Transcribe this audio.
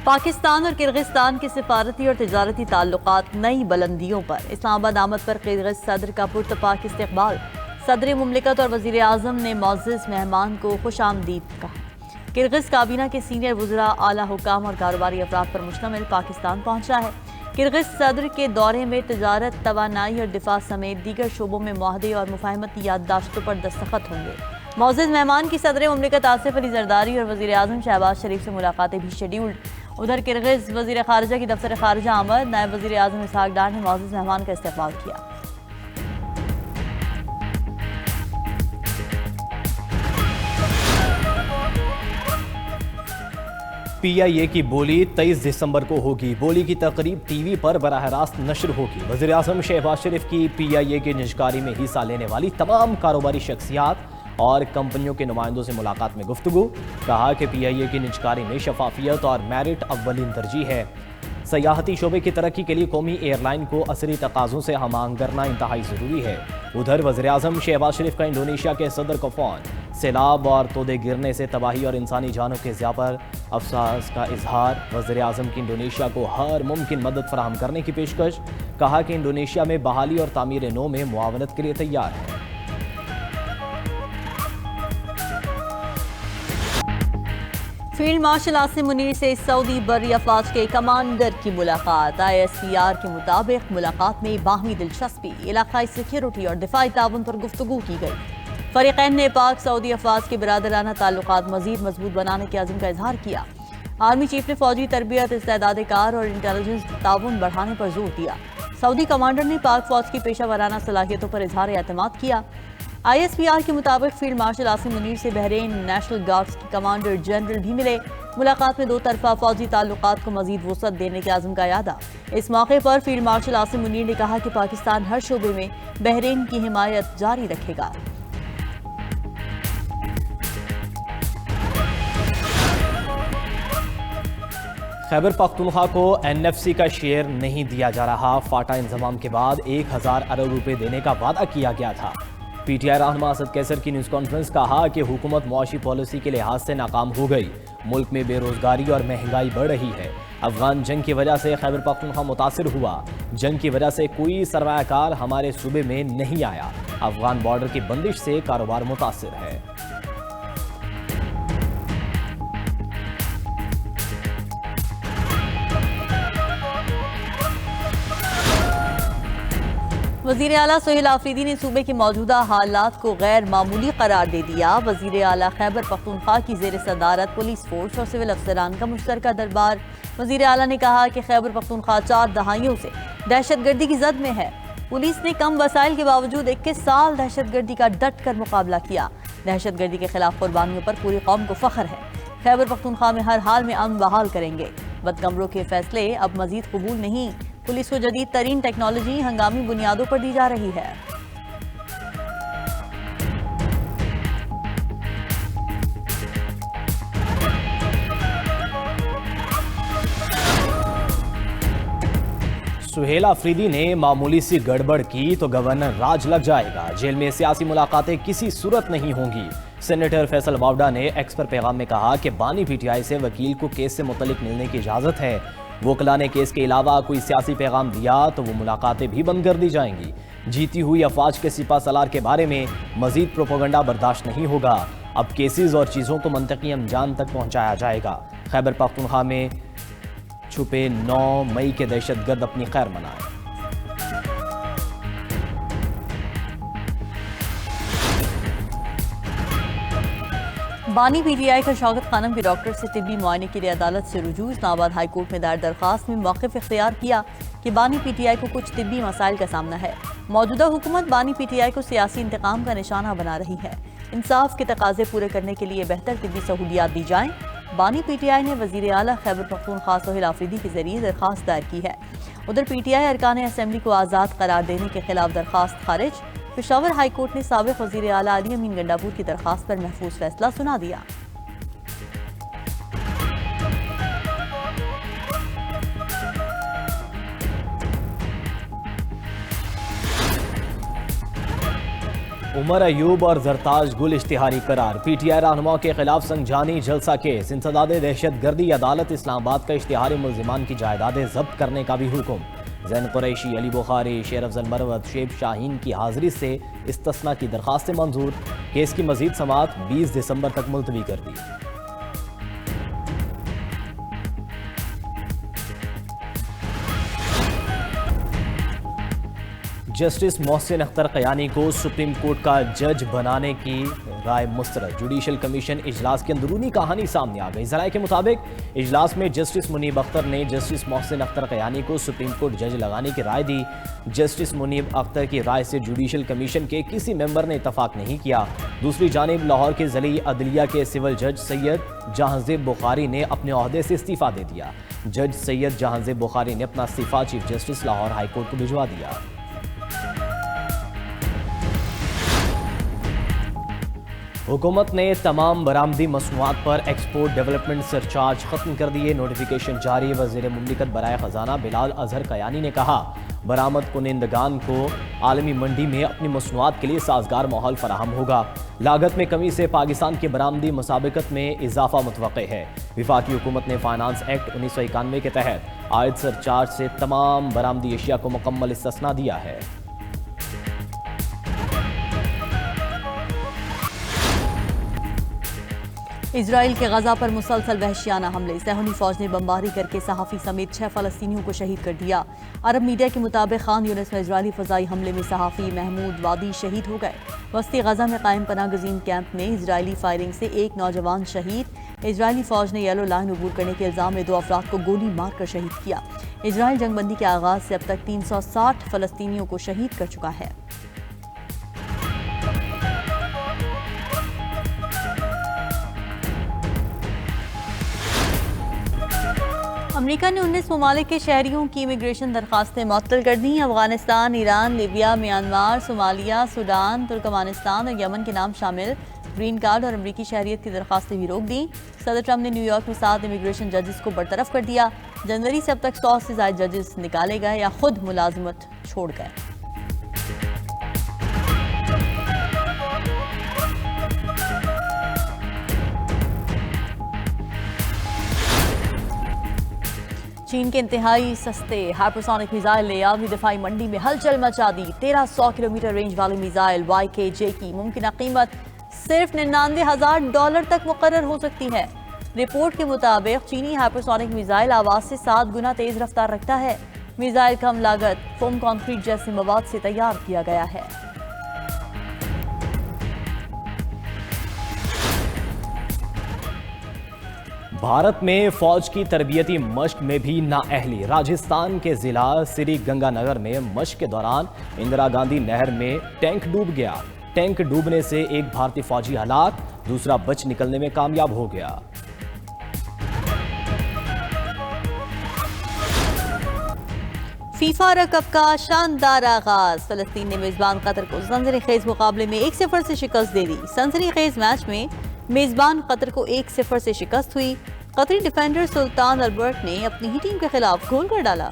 پاکستان اور کرغزستان کے سفارتی اور تجارتی تعلقات نئی بلندیوں پر، اسلام آباد آمد پر کرغز صدر کا پرتپاک استقبال، صدر مملکت اور وزیر اعظم نے معزز مہمان کو خوش آمدید کہا۔ کرغز کابینہ کے سینئر وزراء، اعلیٰ حکام اور کاروباری افراد پر مشتمل پاکستان پہنچا ہے۔ کرغز صدر کے دورے میں تجارت، توانائی اور دفاع سمیت دیگر شعبوں میں معاہدے اور مفاہمتی یادداشتوں پر دستخط ہوں گے۔ معزز مہمان کی صدر مملکت آصف علی زرداری اور وزیر اعظم شہباز شریف سے ملاقاتیں بھی شیڈیولڈ۔ ادھر کرغز وزیر خارجہ کی دفتر خارجہ آمد، نائب وزیر اعظم اسحاق ڈار نے معزز مہمان کا استقبال کیا۔ پی آئی اے کی بولی 23 دسمبر کو ہوگی۔ بولی کی تقریب ٹی وی پر براہ راست نشر ہوگی۔ وزیر اعظم شہباز شریف کی پی آئی اے کی نجکاری میں حصہ لینے والی تمام کاروباری شخصیات اور کمپنیوں کے نمائندوں سے ملاقات میں گفتگو۔ کہا کہ پی آئی اے کی نجکاری میں شفافیت اور میرٹ اولین ترجیح ہے۔ سیاحتی شعبے کی ترقی کے لیے قومی ایئر لائن کو عصری تقاضوں سے ہم آہنگ کرنا انتہائی ضروری ہے۔ ادھر وزیر اعظم شہباز شریف کا انڈونیشیا کے صدر کو فون، سیلاب اور تودے گرنے سے تباہی اور انسانی جانوں کے ضیاع پر افسوس کا اظہار۔ وزیر اعظم کی انڈونیشیا کو ہر ممکن مدد فراہم کرنے کی پیشکش۔ کہا کہ انڈونیشیا میں بحالی اور تعمیر نو میں معاونت کے لیے تیار ہے۔ فیلڈ مارشل عاصم منیر سے سعودی بری افواج کے کمانڈر کی ملاقات۔ آئی ایس پی آر کے مطابق ملاقات میں باہمی دلچسپی، علاقائی سیکیورٹی اور دفاعی تعاون پر گفتگو کی گئی۔ فریقین نے پاک سعودی افواج کے برادرانہ تعلقات مزید مضبوط بنانے کے عزم کا اظہار کیا۔ آرمی چیف نے فوجی تربیت، استعداد کار اور انٹیلیجنس تعاون بڑھانے پر زور دیا۔ سعودی کمانڈر نے پاک فوج کی پیشہ ورانہ صلاحیتوں پر اظہار اعتماد کیا۔ آئی ایس پی آر کے مطابق فیلڈ مارشل عاصم منیر سے بحرین نیشنل گارڈز کے کمانڈر جنرل بھی ملے۔ ملاقات میں دو طرفہ فوجی تعلقات کو مزید وسعت دینے کے عزم کا اعادہ۔ اس موقع پر فیلڈ مارشل عاصم منیر نے کہا کہ پاکستان ہر شعبے میں بحرین کی حمایت جاری رکھے گا۔ خیبر پختونخوا کو این ایف سی کا شیئر نہیں دیا جا رہا۔ فاٹا انضمام کے بعد 1000 ارب روپے دینے کا وعدہ کیا گیا تھا۔ پی ٹی آئی رہنما اسد کیسر کی نیوز کانفرنس کہا کہ حکومت معاشی پالیسی کے لحاظ سے ناکام ہو گئی۔ ملک میں بے روزگاری اور مہنگائی بڑھ رہی ہے۔ افغان جنگ کی وجہ سے خیبر پختونخوا متاثر ہوا۔ جنگ کی وجہ سے کوئی سرمایہ کار ہمارے صوبے میں نہیں آیا۔ افغان بارڈر کی بندش سے کاروبار متاثر ہے۔ وزیر اعلیٰ سہیل آفریدی نے صوبے کے موجودہ حالات کو غیر معمولی قرار دے دیا۔ وزیر اعلیٰ خیبر پختونخوا کی زیر صدارت پولیس فورس اور سول افسران کا مشترکہ دربار۔ وزیر اعلیٰ نے کہا کہ خیبر پختونخوا 4 دہائیوں سے دہشت گردی کی زد میں ہے۔ پولیس نے کم وسائل کے باوجود 21 سال دہشت گردی کا ڈٹ کر مقابلہ کیا۔ دہشت گردی کے خلاف قربانیوں پر پوری قوم کو فخر ہے۔ خیبر پختونخوا میں ہر حال میں امن بحال کریں گے۔ بدکمروں کے فیصلے اب مزید قبول نہیں۔ پولیس کو جدید ترین ٹیکنالوجی ہنگامی بنیادوں پر دی جا رہی ہے۔ سہیل آفریدی نے معمولی سی گڑبڑ کی تو گورنر راج لگ جائے گا۔ جیل میں سیاسی ملاقاتیں کسی صورت نہیں ہوں گی۔ سینیٹر فیصل واوڈا نے ایکس پر پیغام میں کہا کہ بانی پی ٹی آئی سے وکیل کو کیس سے متعلق ملنے کی اجازت ہے۔ وکلاء نے کیس کے علاوہ کوئی سیاسی پیغام دیا تو وہ ملاقاتیں بھی بند کر دی جائیں گی۔ جیتی ہوئی افواج کے سپہ سالار کے بارے میں مزید پروپیگنڈا برداشت نہیں ہوگا۔ اب کیسز اور چیزوں کو منطقی انجام تک پہنچایا جائے گا۔ خیبر پختونخوا میں چھپے 9 مئی کے دہشت گرد اپنی خیر منائیں۔ بانی پی ٹی آئی کا شوکت خانم کے ڈاکٹر سے طبی معائنے کے لیے عدالت سے رجوع۔ اسلام آباد ہائی کورٹ میں دائر درخواست میں موقف اختیار کیا کہ بانی پی ٹی آئی کو کچھ طبی مسائل کا سامنا ہے۔ موجودہ حکومت بانی پی ٹی آئی کو سیاسی انتقام کا نشانہ بنا رہی ہے۔ انصاف کے تقاضے پورے کرنے کے لیے بہتر طبی سہولیات دی جائیں۔ بانی پی ٹی آئی نے وزیر اعلیٰ خیبر پختونخوا سہیل آفریدی کے ذریعے درخواست دائر کی ہے۔ ادھر پی ٹی آئی ارکان اسمبلی کو آزاد قرار دینے کے خلاف درخواست خارج۔ پشاور ہائی کورٹ نے سابق وزیر اعلیٰ علی امین گنڈاپور کی درخواست پر محفوظ فیصلہ سنا دیا۔ عمر ایوب اور زرتاج گل اشتہاری قرار، پی ٹی آئی رہنما کے خلاف سنجانی جلسہ کیس، انسداد دہشت گردی، عدالت اسلام آباد کا اشتہاری ملزمان کی جائیدادیں ضبط کرنے کا بھی حکم، زین قریشی، علی بخاری، شیر افضل مروت، شیب شاہین کی حاضری سے استثناء کی درخواستیں منظور، کیس کی مزید سماعت 20 دسمبر تک ملتوی کر دی۔ جسٹس محسن اختر قیانی کو سپریم کورٹ کا جج بنانے کی رائے مسترد، جوڈیشل کمیشن اجلاس کی اندرونی کہانی سامنے آ گئی۔ ذرائع کے مطابق اجلاس میں جسٹس منیب اختر نے جسٹس محسن اختر قیانی کو سپریم کورٹ جج لگانے کی رائے دی۔ جسٹس منیب اختر کی رائے سے جوڈیشل کمیشن کے کسی ممبر نے اتفاق نہیں کیا۔ دوسری جانب لاہور کے ضلعی عدلیہ کے سول جج سید جہانزیب بخاری نے اپنے عہدے سے استعفیٰ دے دیا۔ جج سید جہانزیب بخاری نے اپنا استعفیٰ chief justice Lahore high court کو بھجوا دیا۔ حکومت نے تمام برآمدی مصنوعات پر ایکسپورٹ ڈیولپمنٹ سرچارج ختم کر دیے، نوٹیفیکیشن جاری۔ وزیر مملکت برائے خزانہ بلال اظہر قیانی نے کہا، برآمد کنندگان کو عالمی منڈی میں اپنی مصنوعات کے لیے سازگار ماحول فراہم ہوگا۔ لاگت میں کمی سے پاکستان کی برآمدی مسابقت میں اضافہ متوقع ہے۔ وفاقی حکومت نے فائنانس ایکٹ 1991 کے تحت عائد سرچارج سے تمام برآمدی اشیاء کو مکمل استثناء دیا ہے۔ اسرائیل کے غزہ پر مسلسل وحشیانہ حملے، صہیونی فوج نے بمباری کر کے صحافی سمیت 6 فلسطینیوں کو شہید کر دیا۔ عرب میڈیا کے مطابق خان یونس میں اسرائیلی فضائی حملے میں صحافی محمود وادی شہید ہو گئے۔ وسطی غزہ میں قائم پناہ گزین کیمپ میں اسرائیلی فائرنگ سے ایک نوجوان شہید۔ اسرائیلی فوج نے یلو لائن عبور کرنے کے الزام میں 2 افراد کو گولی مار کر شہید کیا۔ اسرائیل جنگ بندی کے آغاز سے اب تک 360 فلسطینیوں کو شہید کر چکا ہے۔ امریکہ نے 19 ممالک کے شہریوں کی امیگریشن درخواستیں معطل کر دیں۔ Afghanistan, Iran, Libya, Myanmar, Somalia, Sudan, Turkmenistan اور یمن کے نام شامل گرین کارڈ اور امریکی شہریت کی درخواستیں بھی روک دیں۔ صدر ٹرمپ نے نیو یارک میں 7 امیگریشن ججز کو برطرف کر دیا۔ جنوری سے اب تک 100 سے زائد ججز نکالے گئے یا خود ملازمت چھوڑ گئے۔ چین کے انتہائی سستے ہائپرسونک میزائل نے عالمی دفاعی منڈی میں ہلچل مچا دی۔ 1300 کلومیٹر رینج والی میزائل YKJ کی ممکنہ قیمت صرف $99,000 تک مقرر ہو سکتی ہے۔ رپورٹ کے مطابق چینی ہائپرسونک میزائل آواز سے 7 گنا تیز رفتار رکھتا ہے۔ میزائل کم لاگت فوم کانکریٹ جیسے مواد سے تیار کیا گیا ہے۔ بھارت میں فوج کی تربیتی مشق میں بھی نااہلی، راجستھان کے ضلع سری گنگا نگر میں مشق کے دوران اندرا گاندھی نہر میں ٹینک ڈوب گیا۔ ٹینک ڈوبنے سے ایک بھارتی فوجی ہلاک، دوسرا بچ نکلنے میں کامیاب ہو گیا۔ فیفا ورلڈ کپ کا شاندار آغاز، فلسطین نے میزبان قطر کو سنسنی خیز مقابلے میں 1-0 سے شکست دے دی۔ سنسنی خیز میچ میں میزبان قطر کو 1-0 سے شکست ہوئی۔ قطری ڈیفینڈر سلطان البرٹ نے اپنی ہی ٹیم کے خلاف گول کر ڈالا۔